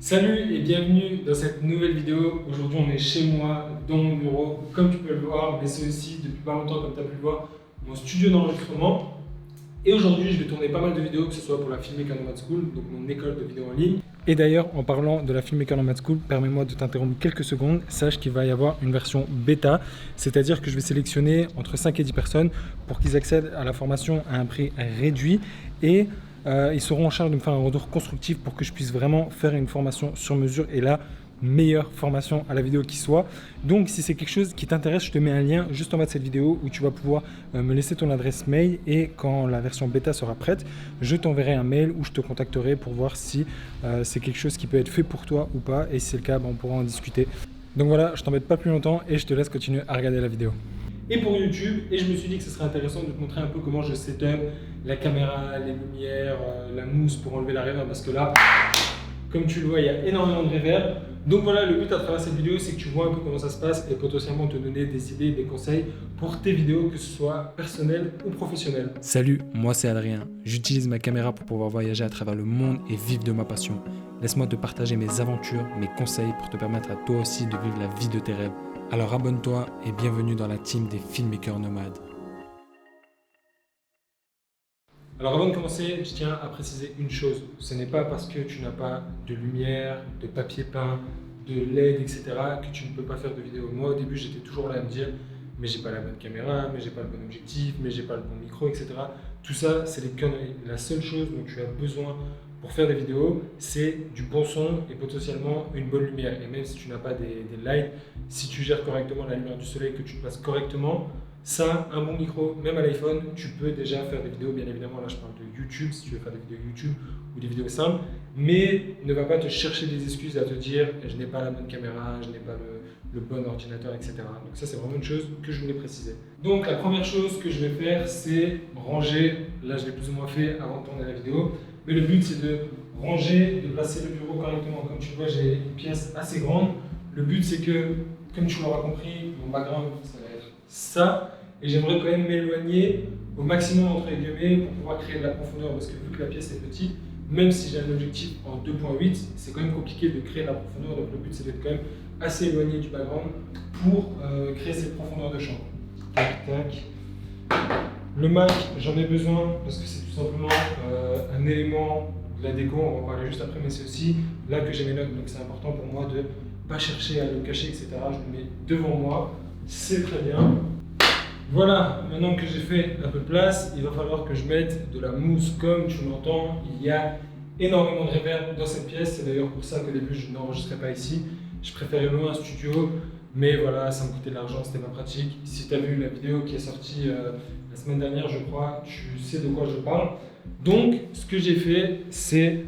Salut et bienvenue dans cette nouvelle vidéo. Aujourd'hui on est chez moi, dans mon bureau, comme tu peux le voir, mais c'est aussi depuis pas longtemps, comme tu as pu le voir, mon studio d'enregistrement. Et aujourd'hui je vais tourner pas mal de vidéos, que ce soit pour la Filmmaker Nomad School, donc mon école de vidéo en ligne. Et d'ailleurs, en parlant de la Filmmaker Nomad School, permets-moi de t'interrompre quelques secondes. Sache qu'il va y avoir une version bêta, c'est-à-dire que je vais sélectionner entre 5 et 10 personnes pour qu'ils accèdent à la formation à un prix réduit et ils seront en charge de me faire un retour constructif pour que je puisse vraiment faire une formation sur mesure et la meilleure formation à la vidéo qui soit. Donc si c'est quelque chose qui t'intéresse, je te mets un lien juste en bas de cette vidéo où tu vas pouvoir me laisser ton adresse mail et quand la version bêta sera prête, je t'enverrai un mail où je te contacterai pour voir si c'est quelque chose qui peut être fait pour toi ou pas, et si c'est le cas, on pourra en discuter. Donc voilà, je t'embête pas plus longtemps et je te laisse continuer à regarder la vidéo. Et pour YouTube, et je me suis dit que ce serait intéressant de te montrer un peu comment je setup la caméra, les lumières, la mousse pour enlever la reverb, parce que là, comme tu le vois, il y a énormément de reverb. Donc voilà, le but à travers cette vidéo, c'est que tu vois un peu comment ça se passe et potentiellement te donner des idées, des conseils pour tes vidéos, que ce soit personnelles ou professionnelles. Salut, moi c'est Adrien. J'utilise ma caméra pour pouvoir voyager à travers le monde et vivre de ma passion. Laisse-moi te partager mes aventures, mes conseils pour te permettre à toi aussi de vivre la vie de tes rêves. Alors abonne-toi et bienvenue dans la team des Filmmakers Nomades. Alors avant de commencer, je tiens à préciser une chose. Ce n'est pas parce que tu n'as pas de lumière, de papier peint, de LED, etc. que tu ne peux pas faire de vidéo. Moi au début j'étais toujours là à me dire mais j'ai pas la bonne caméra, mais j'ai pas le bon objectif, mais j'ai pas le bon micro, etc. Tout ça c'est des conneries. La seule chose dont tu as besoin pour faire des vidéos, c'est du bon son et potentiellement une bonne lumière. Et même si tu n'as pas des lights, si tu gères correctement la lumière du soleil, que tu te places correctement, ça, un bon micro, même à l'iPhone, tu peux déjà faire des vidéos. Bien évidemment, là je parle de YouTube, si tu veux faire des vidéos YouTube ou des vidéos simples, mais ne va pas te chercher des excuses à te dire je n'ai pas la bonne caméra, je n'ai pas le bon ordinateur, etc. Donc ça c'est vraiment une chose que je voulais préciser. Donc la première chose que je vais faire, c'est ranger. Là je l'ai plus ou moins fait avant de tourner la vidéo, mais le but c'est de ranger, de placer le bureau correctement. Comme tu vois, j'ai une pièce assez grande. Le but c'est que, comme tu l'auras compris, mon background ça va être ça. Et j'aimerais quand même m'éloigner au maximum entre guillemets pour pouvoir créer de la profondeur, parce que vu que la pièce est petite, même si j'ai un objectif en 2.8, c'est quand même compliqué de créer de la profondeur. Donc le but c'est d'être quand même assez éloigné du background pour créer cette profondeur de champ. Tac, tac. Le Mac, j'en ai besoin parce que c'est tout simplement un élément de la déco, on va en parler juste après, mais c'est aussi là que j'ai mes notes, donc c'est important pour moi de ne pas chercher à le cacher, etc. Je le mets devant moi, c'est très bien. Voilà, maintenant que j'ai fait un peu de place, il va falloir que je mette de la mousse. Comme tu l'entends, il y a énormément de reverb dans cette pièce. C'est d'ailleurs pour ça qu'au début je n'enregistrais pas ici. Je préférais louer un studio, mais voilà, ça me coûtait de l'argent, c'était pas pratique. Si tu as vu la vidéo qui est sortie la semaine dernière, je crois, tu sais de quoi je parle. Donc, ce que j'ai fait, c'est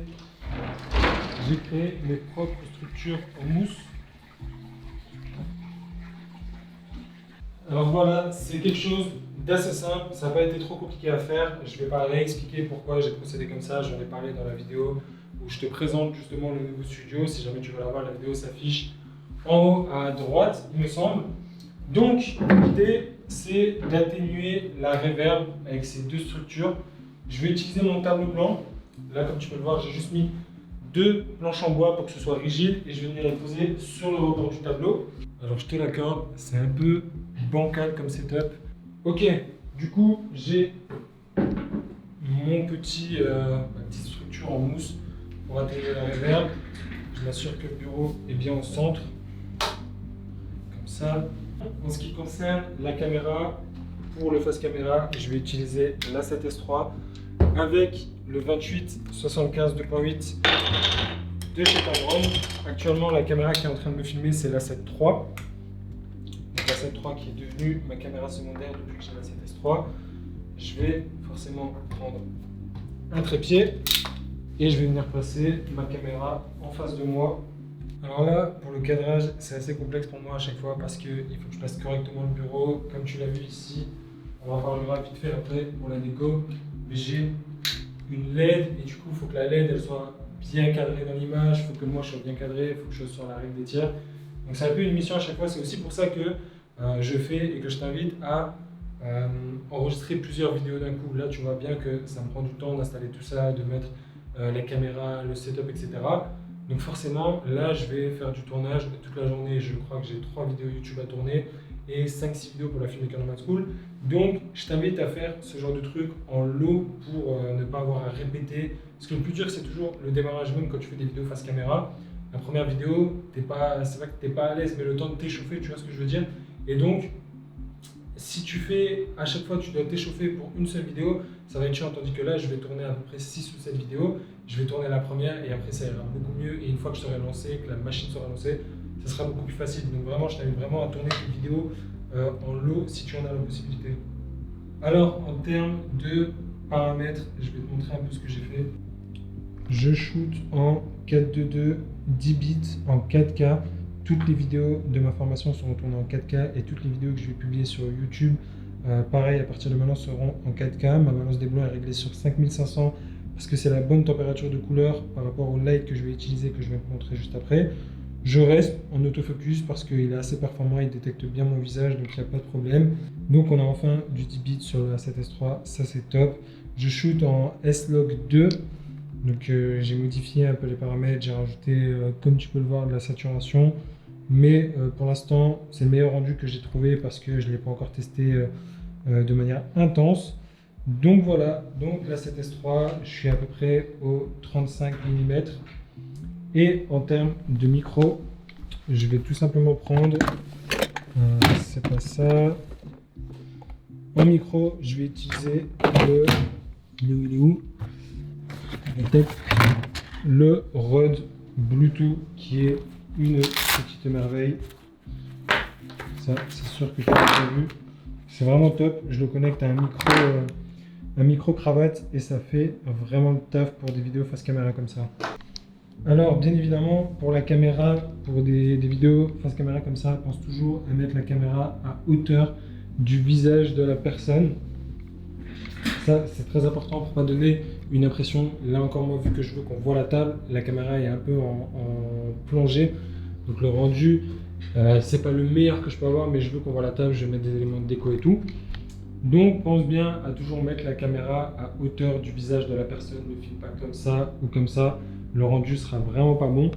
j'ai créé mes propres structures en mousse. Alors voilà, c'est quelque chose d'assez simple, ça n'a pas été trop compliqué à faire. Je ne vais pas réexpliquer pourquoi j'ai procédé comme ça, j'en ai parlé dans la vidéo où je te présente justement le nouveau studio. Si jamais tu veux la voir, la vidéo s'affiche en haut à droite, il me semble. Donc l'idée, c'est d'atténuer la reverb avec ces deux structures. Je vais utiliser mon tableau blanc. Là, comme tu peux le voir, j'ai juste mis deux planches en bois pour que ce soit rigide et je vais venir les poser sur le rebord du tableau. Alors je te l'accorde, c'est un peu bancal comme setup. Ok, du coup j'ai ma petite structure en mousse pour atténuer la reverb. Je m'assure que le bureau est bien au centre, comme ça. En ce qui concerne la caméra, pour le face caméra, je vais utiliser la 7S3 avec le 28-75 2.8 de chez Tamron. Actuellement, la caméra qui est en train de me filmer, c'est la 7 III. Donc la 7 III qui est devenue ma caméra secondaire depuis que j'ai la 7S3. Je vais forcément prendre un trépied et je vais venir placer ma caméra en face de moi. Alors là, pour le cadrage, c'est assez complexe pour moi à chaque fois parce qu'il faut que je place correctement le bureau. Comme tu l'as vu ici, on va parler vite fait après pour la déco. Mais j'ai une LED et du coup, il faut que la LED elle soit bien cadré dans l'image, il faut que moi je sois bien cadré, il faut que je sois sur la règle des tiers. Donc c'est un peu une mission à chaque fois, c'est aussi pour ça que je fais et que je t'invite à enregistrer plusieurs vidéos d'un coup. Là tu vois bien que ça me prend du temps d'installer tout ça, de mettre la caméra, le setup, etc. Donc forcément, là, je vais faire du tournage toute la journée. Je crois que j'ai 3 vidéos YouTube à tourner et 5-6 vidéos pour la Filmmaker Nomad School. Donc, je t'invite à faire ce genre de truc en lot pour ne pas avoir à répéter. Parce que le plus dur, c'est toujours le démarrage, même quand tu fais des vidéos face caméra. La première vidéo, c'est vrai que tu n'es pas à l'aise, mais le temps de t'échauffer, tu vois ce que je veux dire. Et donc, si tu fais, à chaque fois, tu dois t'échauffer pour une seule vidéo, ça va être chiant. Tandis que là, je vais tourner à peu près 6 ou 7 vidéos. Je vais tourner la première et après, ça ira beaucoup mieux. Et une fois que je serai lancé, que la machine sera lancée, ça sera beaucoup plus facile. Donc vraiment, je t'invite vraiment à tourner tes vidéos en lot si tu en as la possibilité. Alors, en termes de paramètres, je vais te montrer un peu ce que j'ai fait. Je shoot en 4:2, 10 bits en 4K. Toutes les vidéos de ma formation seront tournées en 4K et toutes les vidéos que je vais publier sur YouTube, pareil, à partir de maintenant, seront en 4K. Ma balance des blancs est réglée sur 5500 parce que c'est la bonne température de couleur par rapport au light que je vais utiliser, que je vais te montrer juste après. Je reste en autofocus parce qu'il est assez performant, il détecte bien mon visage, donc il n'y a pas de problème. Donc on a enfin du 10 bits sur le A7S III, ça c'est top. Je shoot en S-Log 2. Donc j'ai modifié un peu les paramètres, j'ai rajouté, comme tu peux le voir, de la saturation. Mais pour l'instant, c'est le meilleur rendu que j'ai trouvé parce que je ne l'ai pas encore testé de manière intense. Donc voilà, donc la 7S III, je suis à peu près au 35 mm. Et en termes de micro, je vais tout simplement prendre, c'est pas ça. En micro, je vais utiliser le Rode Bluetooth qui est une petite merveille. Ça, c'est sûr que tu l'as déjà vu. C'est vraiment top. Je le connecte à un micro cravate et ça fait vraiment le taf pour des vidéos face caméra comme ça. Alors, bien évidemment, pour la caméra, pour des vidéos face caméra comme ça, pense toujours à mettre la caméra à hauteur du visage de la personne. Ça, c'est très important pour pas donner une impression. Là encore, moi, vu que je veux qu'on voit la table, la caméra est un peu en plongée. Donc le rendu, c'est pas le meilleur que je peux avoir, mais je veux qu'on voit la table, je vais mettre des éléments de déco et tout. Donc pense bien à toujours mettre la caméra à hauteur du visage de la personne. Ne filme pas comme ça ou comme ça. Le rendu sera vraiment pas bon.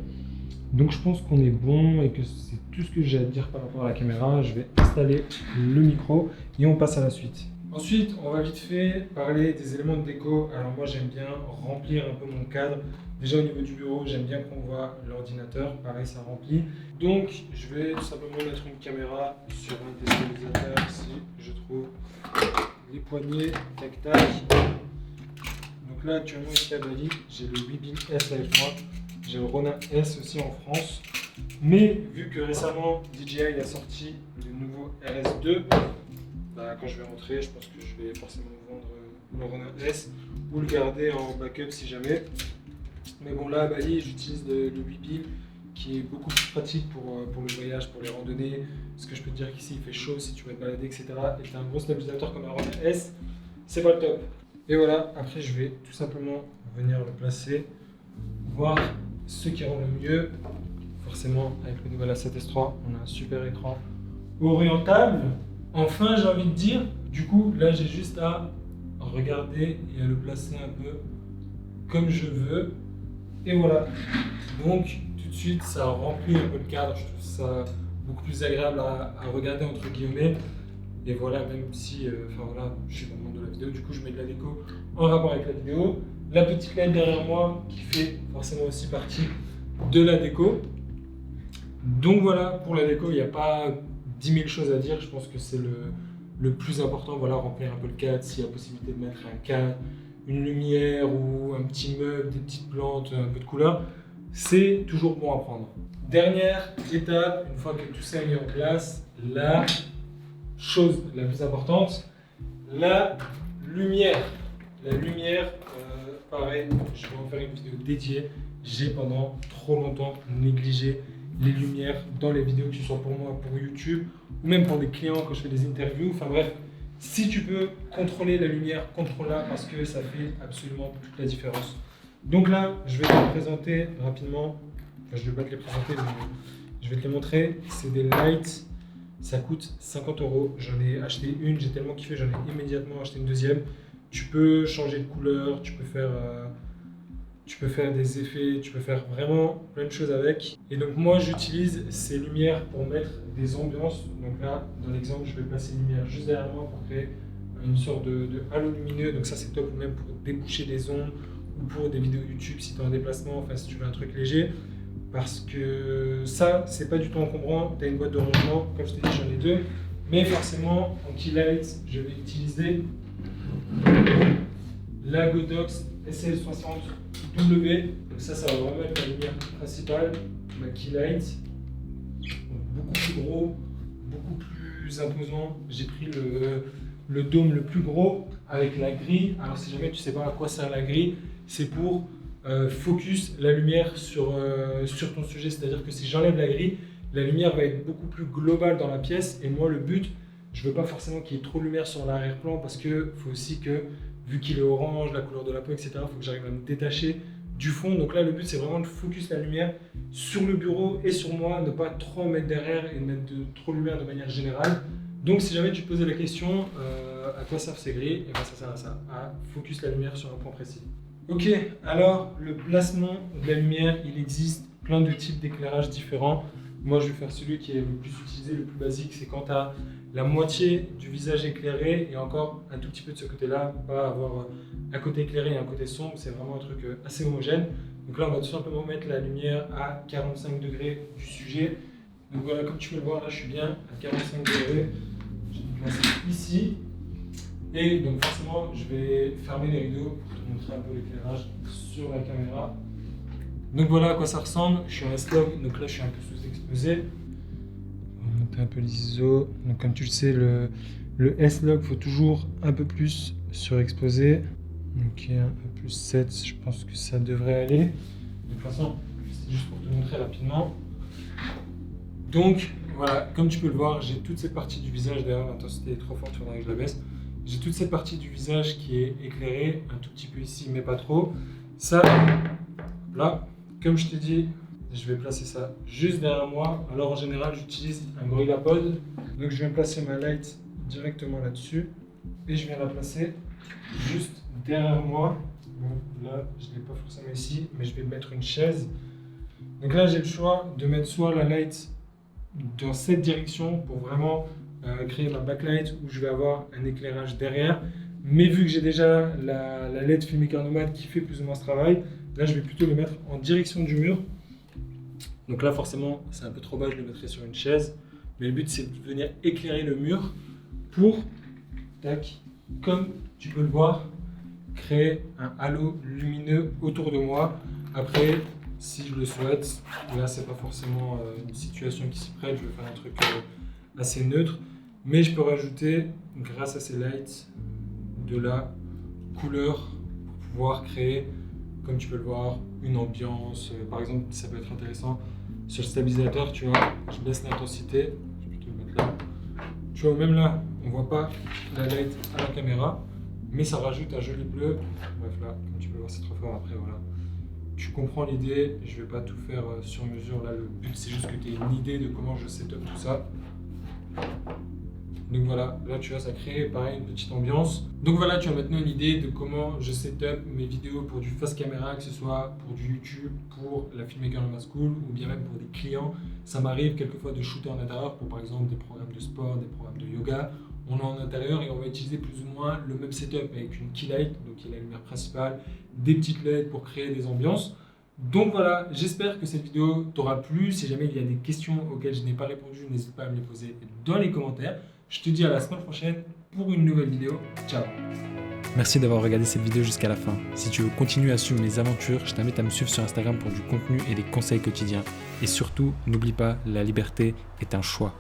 Donc je pense qu'on est bon et que c'est tout ce que j'ai à dire par rapport à la caméra. Je vais installer le micro et on passe à la suite. Ensuite, on va vite fait parler des éléments de déco. Alors moi, j'aime bien remplir un peu mon cadre. Déjà au niveau du bureau, j'aime bien qu'on voit l'ordinateur. Pareil, ça remplit. Donc, je vais tout simplement mettre une caméra sur un des stabilisateurs ici. Je trouve les poignées, tac tac. Donc là, actuellement ici à Bali, j'ai le Weebin S Live 3. J'ai le Ronin S aussi en France. Mais vu que récemment, DJI a sorti le nouveau RS2, quand je vais rentrer, je pense que je vais forcément vendre le Ronin S ou le garder en backup si jamais. Mais bon, là à Bali, j'utilise le Weebin qui est beaucoup plus pratique pour le voyage, pour les randonnées. Parce que je peux te dire qu'ici il fait chaud si tu vas te balader, etc. Et tu as un gros stabilisateur comme un Ronin S, c'est pas le top. Et voilà, après je vais tout simplement venir le placer, voir ce qui rend le mieux. Forcément, avec le nouvel A7S III, on a un super écran orientable. Enfin, j'ai envie de dire, du coup, là j'ai juste à regarder et à le placer un peu comme je veux. Et voilà. Donc, tout de suite, ça remplit un peu le cadre. Je trouve ça beaucoup plus agréable à regarder, entre guillemets. Et voilà, même si, voilà, je suis dans le monde de la vidéo, du coup, je mets de la déco en rapport avec la vidéo. La petite LED derrière moi qui fait forcément aussi partie de la déco. Donc voilà, pour la déco, il n'y a pas 10 000 choses à dire. Je pense que c'est le plus important. Voilà, remplir un peu le cadre, s'il y a possibilité de mettre un cadre, une lumière ou un petit meuble, des petites plantes, un peu de couleur, c'est toujours bon à prendre. Dernière étape, une fois que tout ça est mis en place, la chose la plus importante, la lumière. La lumière, pareil, je vais en faire une vidéo dédiée. J'ai pendant trop longtemps négligé les lumières dans les vidéos, que ce soit pour moi, pour YouTube, ou même pour des clients quand je fais des interviews. Enfin bref, si tu peux contrôler la lumière, contrôle-la parce que ça fait absolument toute la différence. Donc là, je vais te les présenter rapidement. Enfin, je ne vais pas te les présenter, mais je vais te les montrer. C'est des lights. Ça coûte 50 €. J'en ai acheté une, j'ai tellement kiffé, j'en ai immédiatement acheté une deuxième. Tu peux changer de couleur, tu peux tu peux faire des effets, tu peux faire vraiment plein de choses avec. Et donc moi j'utilise ces lumières pour mettre des ambiances. Donc là, dans l'exemple, je vais placer une lumière juste derrière moi pour créer une sorte de halo lumineux. Donc ça c'est top, ou même pour déboucher des ondes, ou pour des vidéos YouTube si tu es en déplacement, enfin si tu veux un truc léger. Parce que ça, c'est pas du tout encombrant. Tu as une boîte de rangement, comme je t'ai dit, j'en ai deux. Mais forcément, en key light, je vais utiliser la Godox SL60W. Donc ça va vraiment être la lumière principale, ma key light. Donc beaucoup plus gros, beaucoup plus imposant. J'ai pris le dôme le plus gros avec la grille. Alors si jamais tu sais pas à quoi sert la grille, c'est pour focus la lumière sur ton sujet. C'est-à-dire que si j'enlève la grille, la lumière va être beaucoup plus globale dans la pièce. Et moi, le but, je veux pas forcément qu'il y ait trop de lumière sur l'arrière-plan parce que faut aussi que, vu qu'il est orange, la couleur de la peau, etc., il faut que j'arrive à me détacher du fond. Donc là, le but, c'est vraiment de focus la lumière sur le bureau et sur moi, ne pas trop mettre derrière et mettre trop de lumière de manière générale. Donc si jamais tu te posais la question, à quoi servent ces grilles, et ben ça sert à ça, à focus la lumière sur un point précis. Ok, alors le placement de la lumière, il existe plein de types d'éclairage différents. Moi, je vais faire celui qui est le plus utilisé, le plus basique, c'est quand tu as la moitié du visage éclairé et encore un tout petit peu de ce côté-là, pas avoir un côté éclairé et un côté sombre, c'est vraiment un truc assez homogène. Donc là, on va tout simplement mettre la lumière à 45 degrés du sujet. Donc voilà, comme tu peux le voir, là, je suis bien à 45 degrés. Je vais me placer ici. Et donc forcément, je vais fermer les rideaux pour te montrer un peu l'éclairage sur la caméra. Donc voilà à quoi ça ressemble. Je suis en S-Log, donc là je suis un peu sous-exposé. On va monter un peu l'ISO. Donc comme tu le sais, le S-Log, il faut toujours un peu plus surexposer. Ok, un peu plus 7, je pense que ça devrait aller. De toute façon, c'est juste pour te montrer rapidement. Donc voilà, comme tu peux le voir, j'ai toute cette partie du visage, d'ailleurs l'intensité est trop forte, il faudrait que je la baisse. J'ai toute cette partie du visage qui est éclairée, un tout petit peu ici, mais pas trop. Ça, là, comme je t'ai dit, je vais placer ça juste derrière moi. Alors en général, j'utilise un GorillaPod. Donc je vais placer ma light directement là-dessus. Et je viens la placer juste derrière moi. Bon, là, je ne l'ai pas forcément ici, mais je vais mettre une chaise. Donc là, j'ai le choix de mettre soit la light dans cette direction pour vraiment créer ma backlight où je vais avoir un éclairage derrière. Mais vu que j'ai déjà la LED Filmmaker Nomad qui fait plus ou moins ce travail, là je vais plutôt le mettre en direction du mur. Donc là forcément c'est un peu trop bas, je le mettrai sur une chaise. Mais le but c'est de venir éclairer le mur pour, tac, comme tu peux le voir, créer un halo lumineux autour de moi. Après, si je le souhaite, là c'est pas forcément une situation qui s'y prête, je vais faire un truc assez neutre. Mais je peux rajouter, grâce à ces lights, de la couleur pour pouvoir créer, comme tu peux le voir, une ambiance. Par exemple, ça peut être intéressant sur le stabilisateur, tu vois, je baisse l'intensité, je vais plutôt le mettre là. Tu vois, même là, on voit pas la light à la caméra, mais ça rajoute un joli bleu. Bref, là, comme tu peux le voir, c'est trop fort. Après, voilà. Tu comprends l'idée, je vais pas tout faire sur mesure. Là, le but, c'est juste que tu aies une idée de comment je setup tout ça. Donc voilà, là tu vois, ça crée pareil une petite ambiance. Donc voilà, tu as maintenant une idée de comment je setup mes vidéos pour du face caméra, que ce soit pour du YouTube, pour la Filmmaker Nomad School ou bien même pour des clients. Ça m'arrive quelquefois de shooter en intérieur pour par exemple des programmes de sport, des programmes de yoga. On est en intérieur et on va utiliser plus ou moins le même setup avec une key light, donc qui est la lumière principale, des petites LED pour créer des ambiances. Donc voilà, j'espère que cette vidéo t'aura plu. Si jamais il y a des questions auxquelles je n'ai pas répondu, n'hésite pas à me les poser dans les commentaires. Je te dis à la semaine prochaine pour une nouvelle vidéo. Ciao. Merci d'avoir regardé cette vidéo jusqu'à la fin. Si tu veux continuer à suivre mes aventures, je t'invite à me suivre sur Instagram pour du contenu et des conseils quotidiens. Et surtout, n'oublie pas, la liberté est un choix.